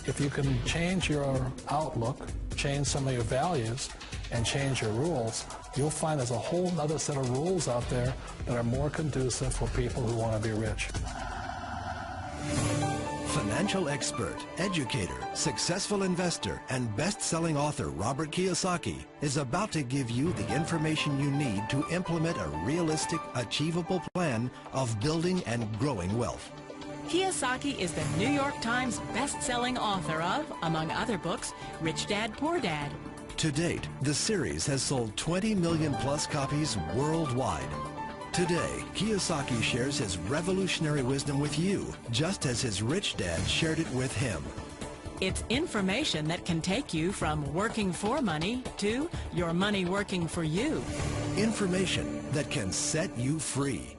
If you can change your outlook, change some of your values, and change your rules, you'll find there's a whole other set of rules out there that are more conducive for people who want to be rich. Financial expert, educator, successful investor, and best-selling author Robert Kiyosaki is about to give you the information you need to implement a realistic, achievable plan of building and growing wealth. Kiyosaki is the New York Times best-selling author of, among other books, Rich Dad, Poor Dad. To date, the series has sold 20 million plus copies worldwide. Today, Kiyosaki shares his revolutionary wisdom with you, just as his rich dad shared it with him. It's information that can take you from working for money to your money working for you. Information that can set you free.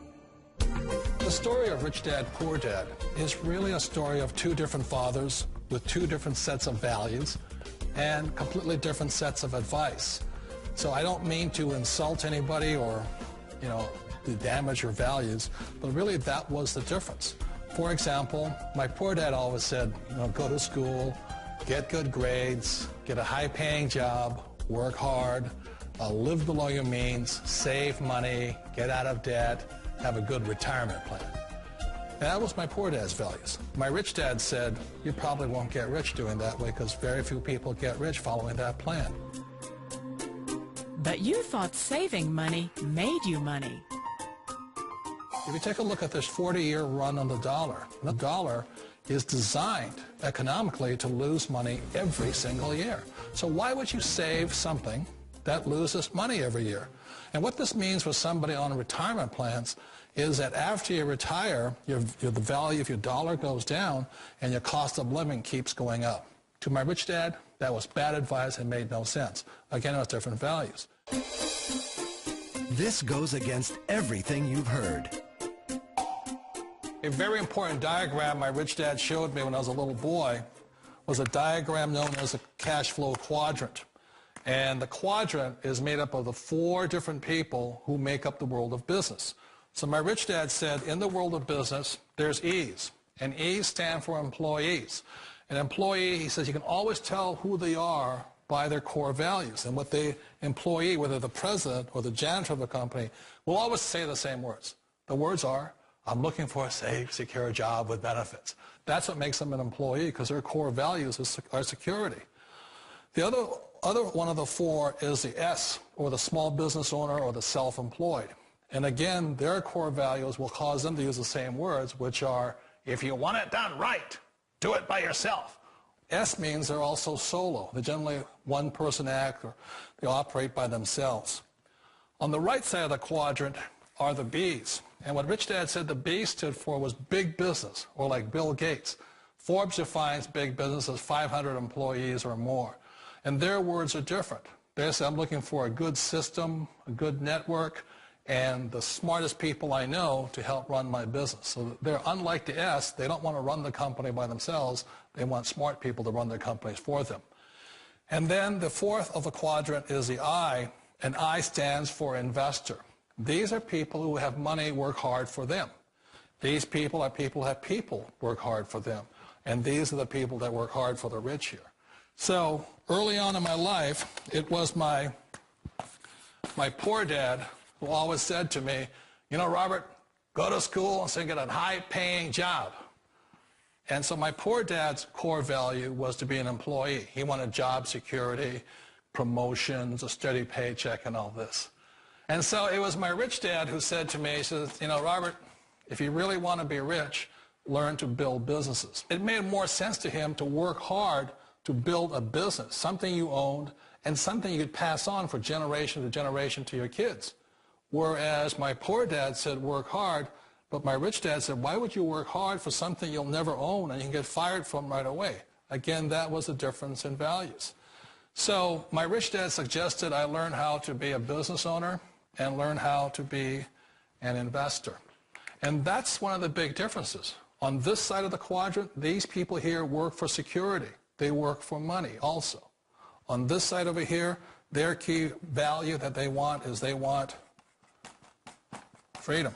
The story of Rich Dad, Poor Dad is really a story of two different fathers with two different sets of values and completely different sets of advice. So I don't mean to insult anybody or, to damage your values, but really that was the difference. For example, my poor dad always said, go to school, get good grades, get a high-paying job, work hard, live below your means, save money, get out of debt, have a good retirement plan. And that was my poor dad's values. My rich dad said, you probably won't get rich doing that way because very few people get rich following that plan. But you thought saving money made you money. If you take a look at this 40-year run on the dollar is designed economically to lose money every single year. So why would you save something that loses money every year? And what this means for somebody on retirement plans is that after you retire, the value of your dollar goes down and your cost of living keeps going up. To my rich dad, that was bad advice and made no sense. Again, it was different values. This goes against everything you've heard. A very important diagram my rich dad showed me when I was a little boy was a diagram known as a cash flow quadrant. And the quadrant is made up of the four different people who make up the world of business. So my rich dad said, in the world of business, there's E's. And E's stand for employees. An employee, he says, you can always tell who they are by their core values. And what the employee, whether the president or the janitor of the company, will always say the same words. The words are, I'm looking for a safe, secure job with benefits. That's what makes them an employee, because their core values are security. The other one of the four is the S, or the small business owner or the self-employed. And again, their core values will cause them to use the same words, which are, if you want it done right, do it by yourself. S means they're also solo. They're generally one-person act, or they operate by themselves. On the right side of the quadrant are the B's. And what Rich Dad said the B stood for was big business, or like Bill Gates. Forbes defines big business as 500 employees or more. And their words are different. They say, I'm looking for a good system, a good network, and the smartest people I know to help run my business. So they're unlike the S. They don't want to run the company by themselves. They want smart people to run their companies for them. And then the fourth of the quadrant is the I, and I stands for investor. These are people who have money work hard for them. These people are people who have people work hard for them. And these are the people that work hard for the rich here. So early on in my life, it was my poor dad who always said to me, Robert, go to school and get a high-paying job. And so my poor dad's core value was to be an employee. He wanted job security, promotions, a steady paycheck, and all this. And so it was my rich dad who said to me, he says, Robert, if you really want to be rich, learn to build businesses. It made more sense to him to work hard to build a business, something you owned and something you could pass on for generation to generation to your kids. Whereas my poor dad said work hard, but my rich dad said, why would you work hard for something you'll never own and you can get fired from right away? Again, that was the difference in values. So my rich dad suggested I learn how to be a business owner and learn how to be an investor. And that's one of the big differences. On this side of the quadrant, these people here work for security. They work for money also. On this side over here, their key value that they want is they want freedom.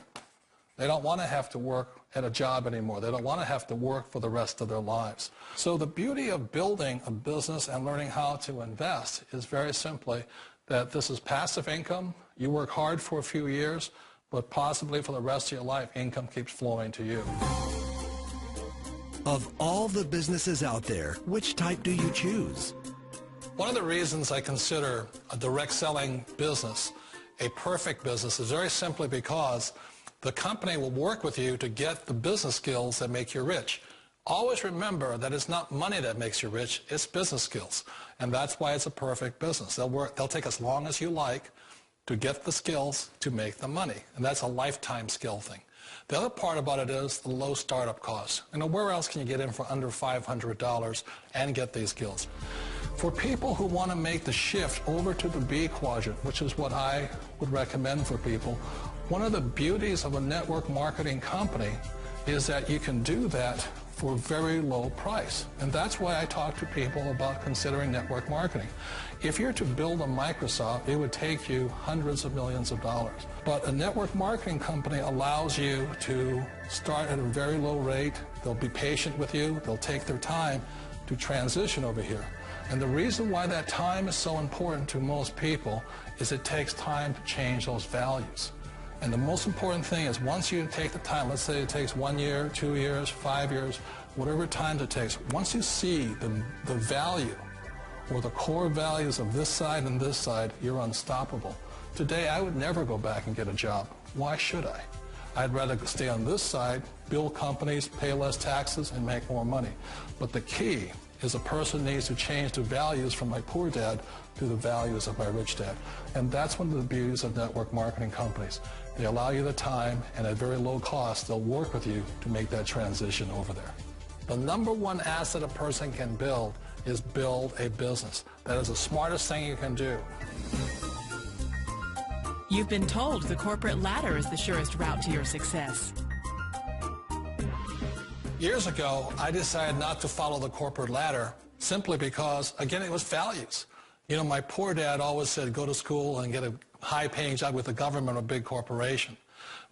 They don't want to have to work at a job anymore. They don't want to have to work for the rest of their lives. So the beauty of building a business and learning how to invest is very simply that this is passive income. You work hard for a few years, but possibly for the rest of your life, income keeps flowing to you. Of all the businesses out there, which type do you choose? One of the reasons I consider a direct selling business a perfect business is very simply because the company will work with you to get the business skills that make you rich. Always remember that it's not money that makes you rich, it's business skills. And that's why it's a perfect business. They'll take as long as you like to get the skills to make the money. And that's a lifetime skill thing. The other part about it is the low startup costs. You know, where else can you get in for under $500 and get these skills? For people who want to make the shift over to the B quadrant, which is what I would recommend for people, one of the beauties of a network marketing company is that you can do that for a very low price. And that's why I talk to people about considering network marketing. If you're to build a Microsoft, it would take you hundreds of millions of dollars. But a network marketing company allows you to start at a very low rate. They'll be patient with you. They'll take their time to transition over here. And the reason why that time is so important to most people is it takes time to change those values. And the most important thing is once you take the time, let's say it takes 1 year, 2 years, 5 years, whatever time it takes, once you see the value or the core values of this side and this side, you're unstoppable. Today, I would never go back and get a job. Why should I? I'd rather stay on this side, build companies, pay less taxes, and make more money. But the key is a person needs to change the values from my poor dad to the values of my rich dad. And that's one of the beauties of network marketing companies. They allow you the time, and at very low cost, they'll work with you to make that transition over there. The number one asset a person can build is build a business. That is the smartest thing you can do. You've been told the corporate ladder is the surest route to your success. Years ago, I decided not to follow the corporate ladder simply because, again, it was values. You know, my poor dad always said, go to school and get a high-paying job with the government or a big corporation.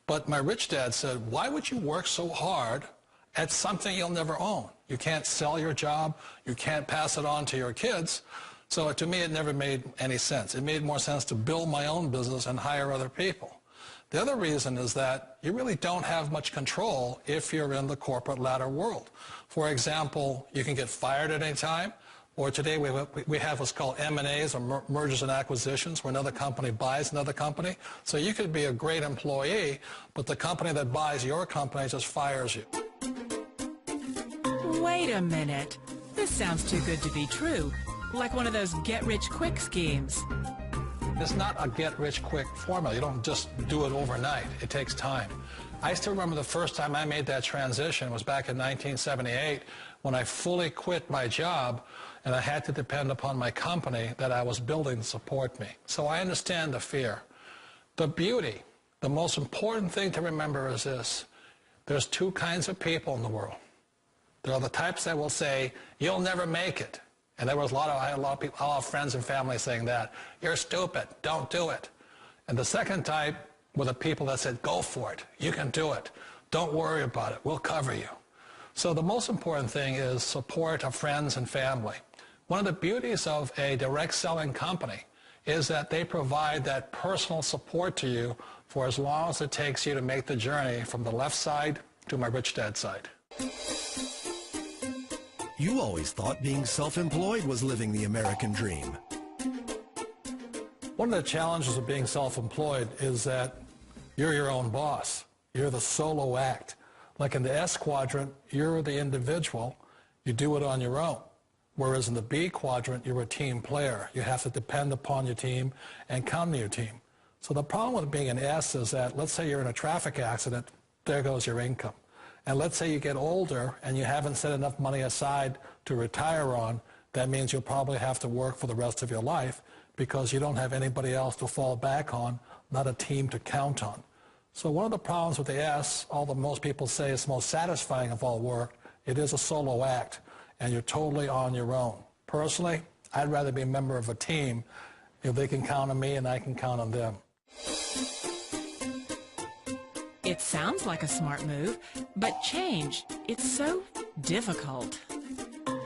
But my rich dad said, why would you work so hard at something you'll never own? You can't sell your job. You can't pass it on to your kids. So to me, it never made any sense. It made more sense to build my own business and hire other people. The other reason is that you really don't have much control if you're in the corporate ladder world. For example, you can get fired at any time, or today we have what's called M&As, or mergers and acquisitions, where another company buys another company. So you could be a great employee, but the company that buys your company just fires you. Wait a minute. This sounds too good to be true. Like one of those get-rich-quick schemes. It's not a get-rich-quick formula. You don't just do it overnight. It takes time. I still remember the first time I made that transition was back in 1978 when I fully quit my job and I had to depend upon my company that I was building to support me. So I understand the fear. The beauty, the most important thing to remember is this. There's two kinds of people in the world. There are the types that will say, you'll never make it. And I had a lot of people, a lot of friends and family saying that. You're stupid. Don't do it. And the second type were the people that said, go for it. You can do it. Don't worry about it. We'll cover you. So the most important thing is support of friends and family. One of the beauties of a direct selling company is that they provide that personal support to you for as long as it takes you to make the journey from the left side to my rich dad side. You always thought being self-employed was living the American dream. One of the challenges of being self-employed is that you're your own boss. You're the solo act. Like in the S quadrant, you're the individual. You do it on your own. Whereas in the B quadrant, you're a team player. You have to depend upon your team and count on your team. So the problem with being an S is that, let's say you're in a traffic accident, there goes your income. And let's say you get older and you haven't set enough money aside to retire on, that means you'll probably have to work for the rest of your life because you don't have anybody else to fall back on, not a team to count on. So one of the problems with the S, although most people say it's the most satisfying of all work, it is a solo act, and you're totally on your own. Personally, I'd rather be a member of a team if they can count on me and I can count on them. If It sounds like a smart move, but change, it's so difficult.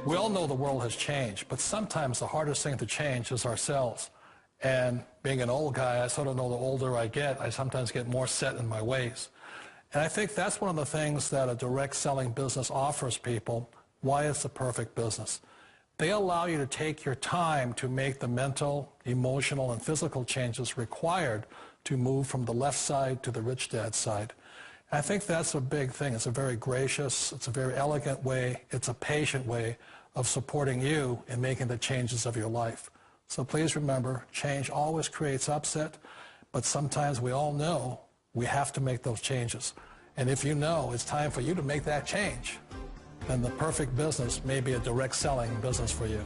We all know the world has changed, but sometimes the hardest thing to change is ourselves. And being an old guy, I sort of know the older I get, I sometimes get more set in my ways. And I think that's one of the things that a direct selling business offers people, why it's the perfect business. They allow you to take your time to make the mental, emotional, and physical changes required to move from the left side to the rich dad side. And I think that's a big thing. It's a very gracious, it's a very elegant way, it's a patient way of supporting you in making the changes of your life. So please remember, change always creates upset, but sometimes we all know we have to make those changes. And if you know it's time for you to make that change, then the perfect business may be a direct selling business for you.